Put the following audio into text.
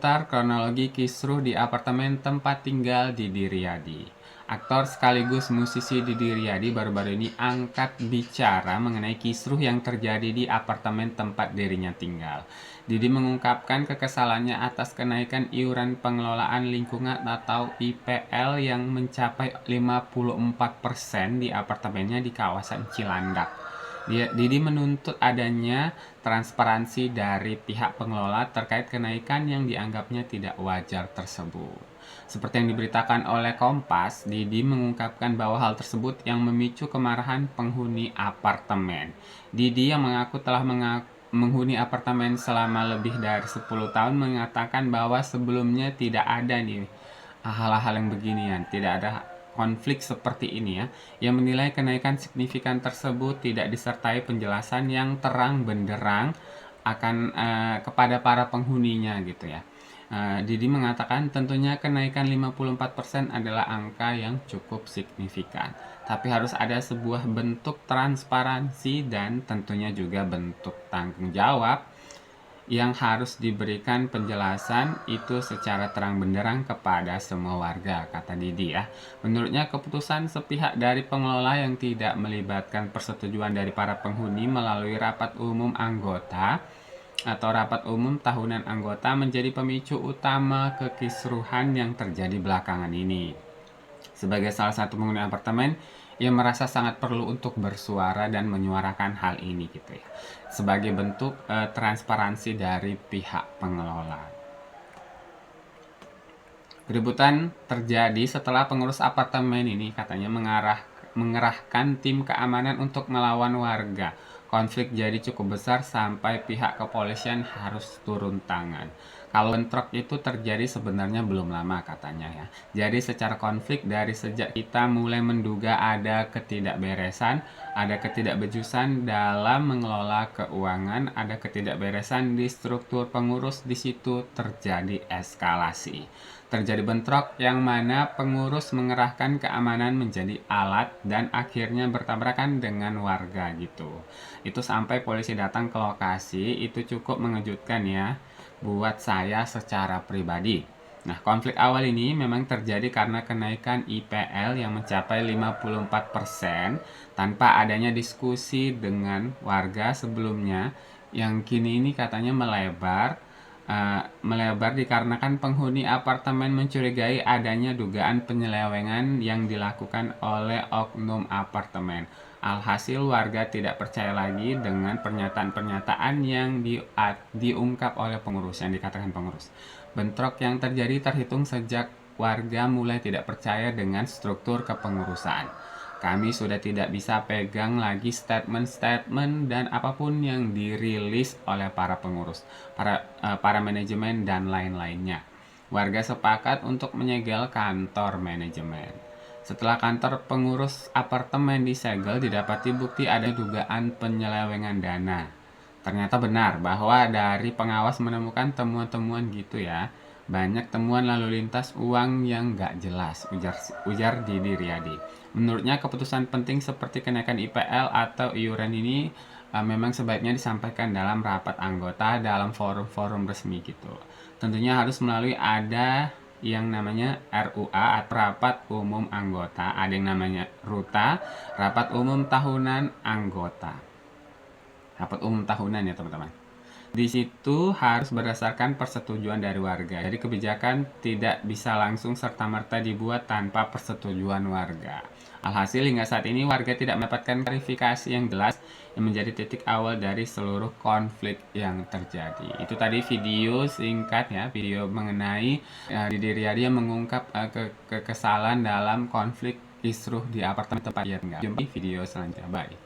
seputar kronologi kisruh di apartemen tempat tinggal Didi Riyadi. Aktor sekaligus musisi Didi Riyadi baru-baru ini angkat bicara mengenai kisruh yang terjadi di apartemen tempat dirinya tinggal. Didi mengungkapkan kekesalannya atas kenaikan iuran pengelolaan lingkungan atau IPL yang mencapai 54% di apartemennya di kawasan Cilandak. Didi menuntut adanya transparansi dari pihak pengelola terkait kenaikan yang dianggapnya tidak wajar tersebut. Seperti yang diberitakan oleh Kompas, Didi mengungkapkan bahwa hal tersebut yang memicu kemarahan penghuni apartemen. Didi yang mengaku telah menghuni apartemen selama lebih dari 10 tahun mengatakan bahwa sebelumnya tidak ada nih hal-hal yang beginian, tidak ada konflik seperti ini ya, yang menilai kenaikan signifikan tersebut tidak disertai penjelasan yang terang benderang akan kepada para penghuninya gitu ya. Didi mengatakan tentunya kenaikan 54% adalah angka yang cukup signifikan, tapi harus ada sebuah bentuk transparansi dan tentunya juga bentuk tanggung jawab yang harus diberikan penjelasan itu secara terang benderang kepada semua warga, kata Didi ya. Menurutnya keputusan sepihak dari pengelola yang tidak melibatkan persetujuan dari para penghuni melalui rapat umum anggota atau rapat umum tahunan anggota menjadi pemicu utama kekisruhan yang terjadi belakangan ini. Sebagai salah satu penghuni apartemen, ia merasa sangat perlu untuk bersuara dan menyuarakan hal ini gitu ya. Sebagai bentuk transparansi dari pihak pengelola. Keributan terjadi setelah pengurus apartemen ini katanya mengerahkan tim keamanan untuk melawan warga. Konflik jadi cukup besar sampai pihak kepolisian harus turun tangan. Kalau bentrok itu terjadi sebenarnya belum lama katanya ya. Jadi secara konflik dari sejak kita mulai menduga ada ketidakberesan, ada ketidakbejusan dalam mengelola keuangan, ada ketidakberesan di struktur pengurus, di situ terjadi eskalasi. Terjadi bentrok yang mana pengurus mengerahkan keamanan menjadi alat dan akhirnya bertabrakan dengan warga gitu. Itu sampai polisi datang ke lokasi, itu cukup mengejutkan ya buat saya secara pribadi. Nah, konflik awal ini memang terjadi karena kenaikan IPL yang mencapai 54% tanpa adanya diskusi dengan warga sebelumnya, yang kini ini katanya melebar dikarenakan penghuni apartemen mencurigai adanya dugaan penyelewengan yang dilakukan oleh oknum apartemen. Alhasil warga tidak percaya lagi dengan pernyataan-pernyataan yang diungkap oleh pengurus, yang dikatakan pengurus. Bentrok yang terjadi terhitung sejak warga mulai tidak percaya dengan struktur kepengurusan. Kami sudah tidak bisa pegang lagi statement-statement dan apapun yang dirilis oleh para pengurus, para manajemen dan lain-lainnya. Warga sepakat untuk menyegel kantor manajemen. Setelah kantor pengurus apartemen disegel, didapati bukti ada dugaan penyelewengan dana. Ternyata benar bahwa dari pengawas menemukan temuan-temuan gitu ya. Banyak temuan lalu lintas uang yang gak jelas, ujar Didi Riyadi. Menurutnya keputusan penting seperti kenaikan IPL atau iuran ini memang sebaiknya disampaikan dalam rapat anggota dalam forum-forum resmi gitu. Tentunya harus melalui ada yang namanya RUA atau Rapat Umum Anggota, ada yang namanya RUTA, Rapat Umum Tahunan Anggota. Rapat umum tahunan ya teman-teman. Di situ harus berdasarkan persetujuan dari warga. Jadi kebijakan tidak bisa langsung serta-merta dibuat tanpa persetujuan warga. Alhasil hingga saat ini warga tidak mendapatkan klarifikasi yang jelas yang menjadi titik awal dari seluruh konflik yang terjadi. Itu tadi video singkat ya, video mengenai Didi Riyadi yang mengungkap kekesalan dalam konflik kisruh di apartemen tempat ia tinggal. Jumpa di video selanjutnya. Bye.